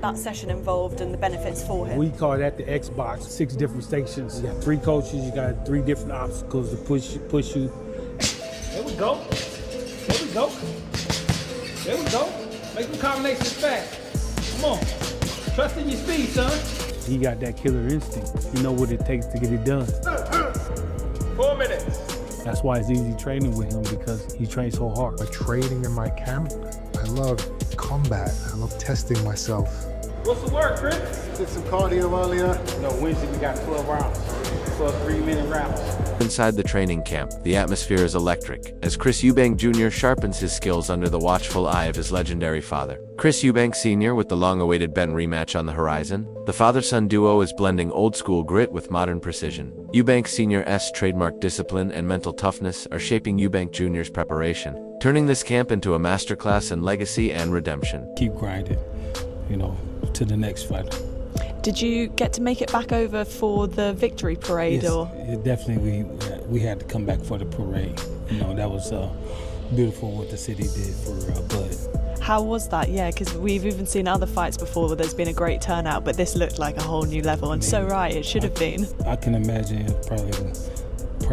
that session involved and the benefits for him? We call that the Xbox, 6 different stations. You got 3 coaches, you got 3 different obstacles to push you. There we go. There we go. There we go. Make them combinations fast. Come on. Trust in your speed, son. He got that killer instinct. You know what it takes to get it done. 4 minutes. That's why it's easy training with him, because he trains so hard. By training in my camp, I love combat. I love testing myself. What's the word, Chris? Did some cardio earlier. No, Wednesday we got 12 rounds. 12 3-minute rounds. Inside the training camp, the atmosphere is electric, as Chris Eubank Jr. sharpens his skills under the watchful eye of his legendary father. Chris Eubank Sr. with the long-awaited Benn rematch on the horizon, the father-son duo is blending old-school grit with modern precision. Eubank Sr.'s trademark discipline and mental toughness are shaping Eubank Jr.'s preparation, turning this camp into a masterclass in legacy and redemption. Keep grinding, you know, to the next fight. Did you get to make it back over for the victory parade? Yes, or definitely we had to come back for the parade. You know, that was beautiful what the city did for Bud. how was that? Yeah, because we've even seen other fights before where there's been a great turnout, but this looked like a whole new level, and so right, it should have been. I can imagine probably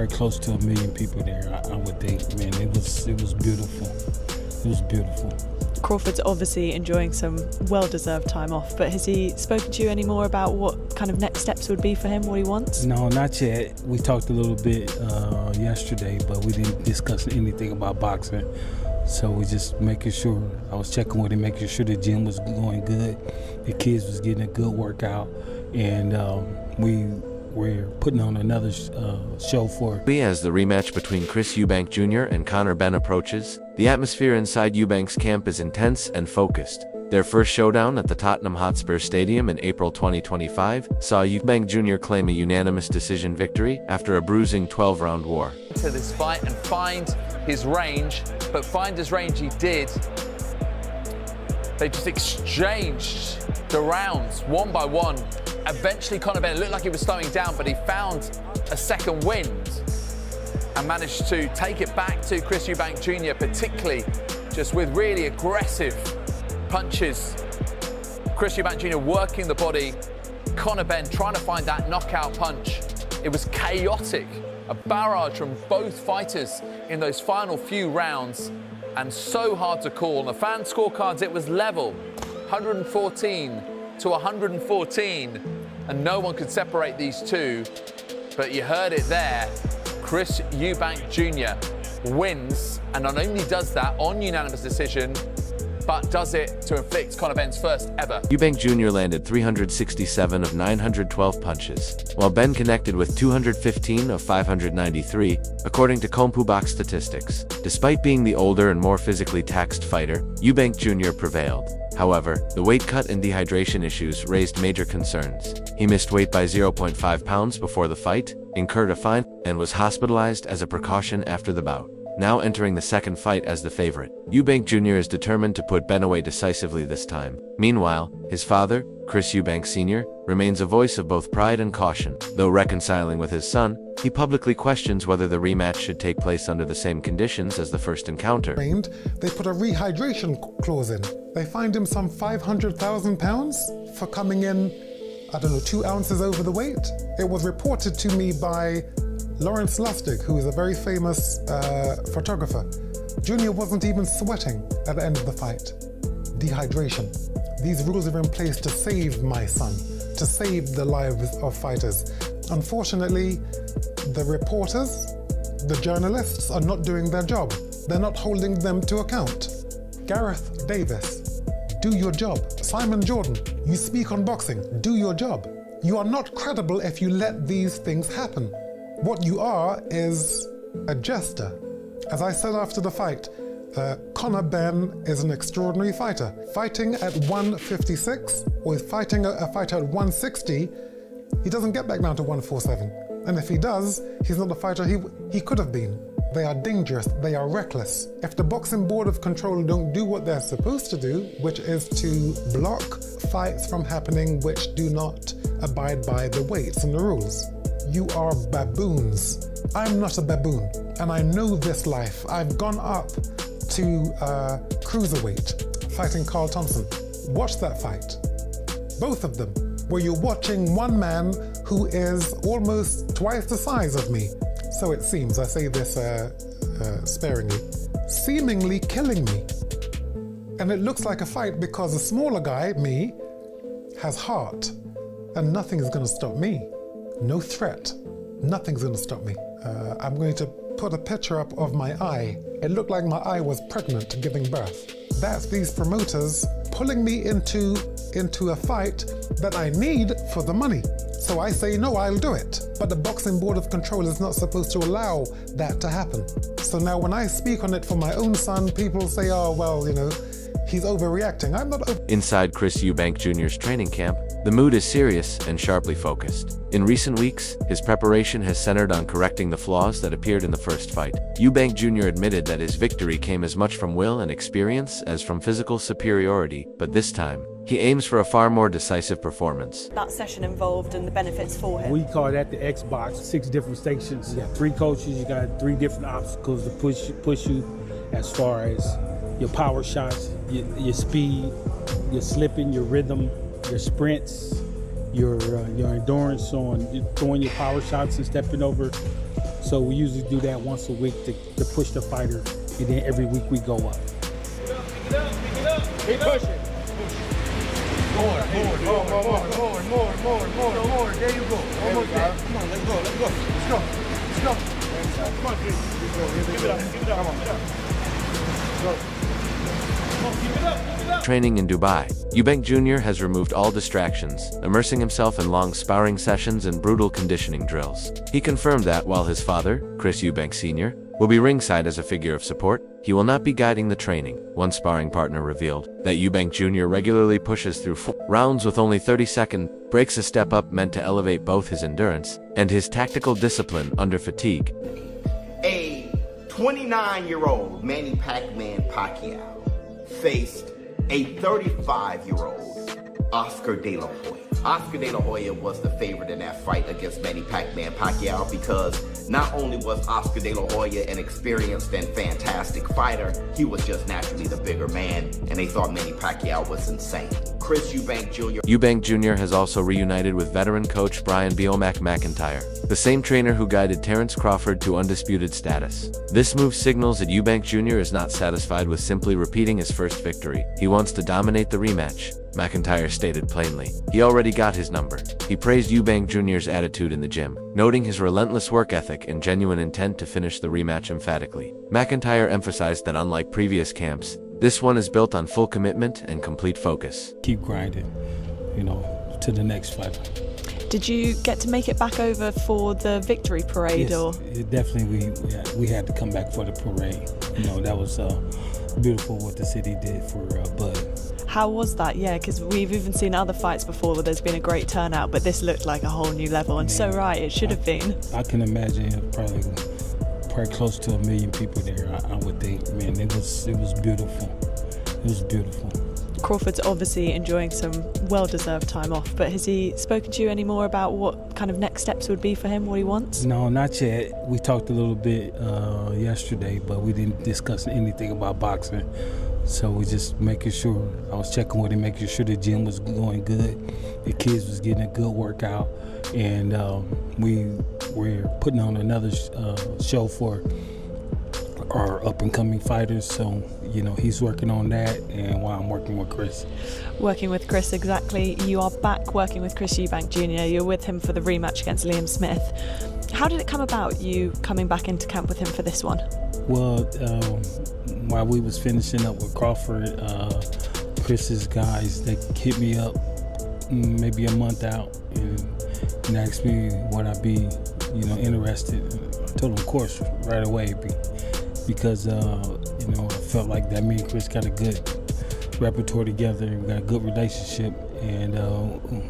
close to 1 million people there, I would think. Man, it was beautiful. It was beautiful. Crawford's obviously enjoying some well-deserved time off, but has he spoken to you any more about what kind of next steps would be for him, what he wants? No, not yet. We talked a little bit yesterday, but we didn't discuss anything about boxing. So we're just making sure, I was checking with him, making sure the gym was going good, the kids was getting a good workout, and we're putting on another show for. As the rematch between Chris Eubank Jr. and Conor Benn approaches, the atmosphere inside Eubank's camp is intense and focused. Their first showdown at the Tottenham Hotspur Stadium in April 2025 saw Eubank Jr. claim a unanimous decision victory after a bruising 12-round war. To this fight and find his range, but find his range he did. They just exchanged the rounds one by one. Eventually, Conor Benn looked like he was slowing down, but he found a second wind and managed to take it back to Chris Eubank Jr., particularly just with really aggressive punches. Chris Eubank Jr. working the body, Conor Benn trying to find that knockout punch. It was chaotic, a barrage from both fighters in those final few rounds, and so hard to call. On the fan scorecards, it was level, 114 to 114, and no one could separate these two. But you heard it there, Chris Eubank Jr. wins, and not only does that on unanimous decision, but does it to inflict Conor Benn's first ever. Eubank Jr. landed 367 of 912 punches, while Benn connected with 215 of 593, according to CompuBox statistics. Despite being the older and more physically taxed fighter, Eubank Jr. prevailed. However, the weight cut and dehydration issues raised major concerns. He missed weight by 0.5 pounds before the fight, incurred a fine, and was hospitalized as a precaution after the bout. Now entering the second fight as the favorite, Eubank Jr. is determined to put Benn away decisively this time. Meanwhile, his father, Chris Eubank Sr., remains a voice of both pride and caution. Though reconciling with his son, he publicly questions whether the rematch should take place under the same conditions as the first encounter. They put a rehydration clause in. They fined him some £500,000 for coming in, 2 ounces over the weight. It was reported to me by Lawrence Lustig, who is a very famous photographer. Junior wasn't even sweating at the end of the fight. Dehydration. These rules are in place to save my son, to save the lives of fighters. Unfortunately, the reporters, the journalists are not doing their job. They're not holding them to account. Gareth Davis, do your job. Simon Jordan, you speak on boxing, do your job. You are not credible if you let these things happen. What you are is a jester. As I said after the fight, Conor Benn is an extraordinary fighter. Fighting at 156 or fighting a fighter at 160, he doesn't get back down to 147. And if he does, he's not the fighter he could have been. They are dangerous, they are reckless. If the Boxing Board of Control don't do what they're supposed to do, which is to block fights from happening which do not abide by the weights and the rules, you are baboons. I'm not a baboon, and I know this life. I've gone up to cruiserweight, fighting Carl Thompson. Watch that fight. both of them, where you're watching one man who is almost twice the size of me. So it seems, I say this sparingly, seemingly killing me. And it looks like a fight because the smaller guy, me, has heart, and nothing is going to stop me. No threat. Nothing's going to stop me. I'm going to put a picture up of my eye. It looked like my eye was pregnant, giving birth. That's these promoters pulling me into a fight that I need for the money. So I say, no, I'll do it. But the Boxing Board of Control is not supposed to allow that to happen. So now when I speak on it for my own son, people say, oh, well, you know, he's overreacting. I'm not. Inside Chris Eubank Jr.'s training camp, the mood is serious and sharply focused. In recent weeks, his preparation has centered on correcting the flaws that appeared in the first fight. Eubank Jr. admitted that his victory came as much from will and experience as from physical superiority, but this time, he aims for a far more decisive performance. That session involved and the benefits for him. We call that the Xbox, 6 different stations. You got 3 coaches, you got 3 different obstacles to push you as far as your power shots, your speed, your slipping, your rhythm, your sprints, your endurance on throwing your power shots and stepping over. So we usually do that once a week to push the fighter, and then every week we go up. Pick it up. Keep pushing. More. There you go. Almost there. Come on, let's go. Come on, kid. Give it up. Come on. Go. Keep it up. Training in Dubai, Eubank Jr. has removed all distractions, immersing himself in long sparring sessions and brutal conditioning drills. He confirmed that while his father, Chris Eubank Sr., will be ringside as a figure of support, he will not be guiding the training. One sparring partner revealed that Eubank Jr. regularly pushes through 4 rounds with only 30-second breaks, a step up meant to elevate both his endurance and his tactical discipline under fatigue. A 29-year-old Manny Pacquiao faced a 35-year-old Oscar De La Hoya. Oscar De La Hoya was the favorite in that fight against Manny Pacquiao because not only was Oscar De La Hoya an experienced and fantastic fighter, he was just naturally the bigger man, and they thought Manny Pacquiao was insane. Chris Eubank Jr. Eubank Jr. has also reunited with veteran coach Brian Biomac McIntyre, the same trainer who guided Terence Crawford to undisputed status. This move signals that Eubank Jr. is not satisfied with simply repeating his first victory. He wants to dominate the rematch. McIntyre stated plainly. He already got his number. He praised Eubank Jr.'s attitude in the gym, noting his relentless work ethic and genuine intent to finish the rematch emphatically. McIntyre emphasized that unlike previous camps, this one is built on full commitment and complete focus. Keep grinding, to the next fight. Did you get to make it back over for the victory parade? Yes, or definitely we had to come back for the parade. That was beautiful what the city did for Bud. how was that? Yeah, because we've even seen other fights before where there's been a great turnout, but this looked like a whole new level, and so right, it should have been. I can imagine probably close to 1 million people there. I would think, man, it was beautiful. It was beautiful. Crawford's obviously enjoying some well-deserved time off, but has he spoken to you any more about what kind of next steps would be for him, what he wants? No, not yet. We talked a little bit yesterday, but we didn't discuss anything about boxing. So we're just making sure, I was checking with him, making sure the gym was going good, the kids was getting a good workout, and we're putting on another show for our up-and-coming fighters. So, he's working on that, and while I'm working with Chris. Working with Chris, exactly. You are back working with Chris Eubank Jr. You're with him for the rematch against Liam Smith. How did it come about, you coming back into camp with him for this one? Well, while we was finishing up with Crawford, Chris's guys, they hit me up maybe a month out and asked me would I be, interested. I told them, of course, right away, because I felt like that me and Chris got a good repertoire together, we got a good relationship, and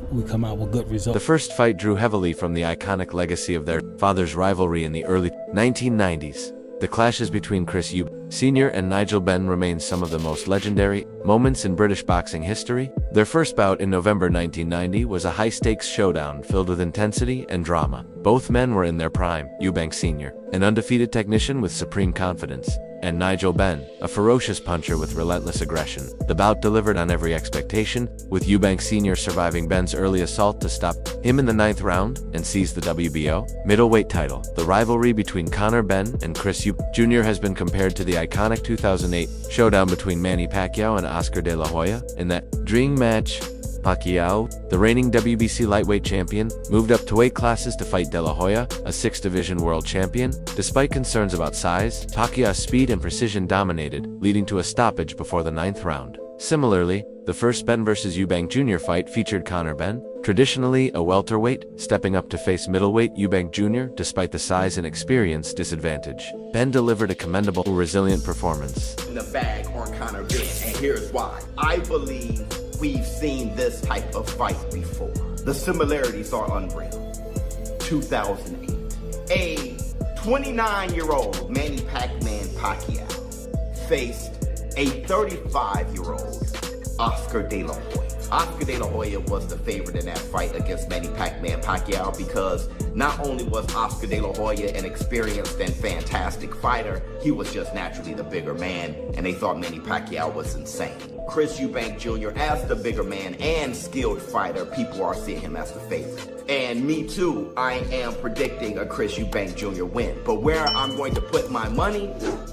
we come out with good results. The first fight drew heavily from the iconic legacy of their father's rivalry in the early 1990s. The clashes between Chris Eubank Sr. and Nigel Benn remain some of the most legendary moments in British boxing history. Their first bout in November 1990 was a high-stakes showdown filled with intensity and drama. Both men were in their prime. Eubank Sr., an undefeated technician with supreme confidence, and Nigel Benn, a ferocious puncher with relentless aggression. The bout delivered on every expectation, with Eubank Sr. surviving Benn's early assault to stop him in the 9th round and seize the WBO middleweight title. The rivalry between Conor Benn and Chris Eubank Jr. has been compared to the iconic 2008 showdown between Manny Pacquiao and Oscar De La Hoya. In that dream match, Pacquiao, the reigning WBC lightweight champion, moved up to weight classes to fight De La Hoya, a 6th-division world champion. Despite concerns about size, Pacquiao's speed and precision dominated, leading to a stoppage before the 9th round. Similarly, the first Benn vs. Eubank Jr. fight featured Conor Benn, traditionally a welterweight, stepping up to face middleweight Eubank Jr. despite the size and experience disadvantage. Benn delivered a commendable, resilient performance. In the bag on Conor Benn, and here's why. I believe we've seen this type of fight before. The similarities are unreal. 2008. A 29-year-old Manny Pacquiao faced a 35-year-old Oscar De La Hoya. Oscar De La Hoya was the favorite in that fight against Manny Pacquiao because not only was Oscar De La Hoya an experienced and fantastic fighter, he was just naturally the bigger man, and they thought Manny Pacquiao was insane. Chris Eubank Jr., as the bigger man and skilled fighter, people are seeing him as the favorite. And me too, I am predicting a Chris Eubank Jr. win. But where I'm going to put my money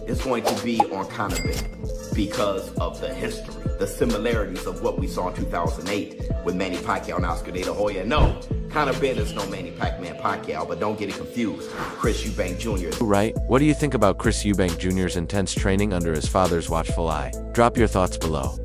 is going to be on Conor Benn because of the history, the similarities of what we saw in 2008 with Manny Pacquiao and Oscar De La Hoya. No, Conor Benn is no Manny Pacquiao, but don't get it confused. Chris Eubank Jr. Right? What do you think about Chris Eubank Jr.'s intense training under his father's watchful eye? Drop your thoughts below.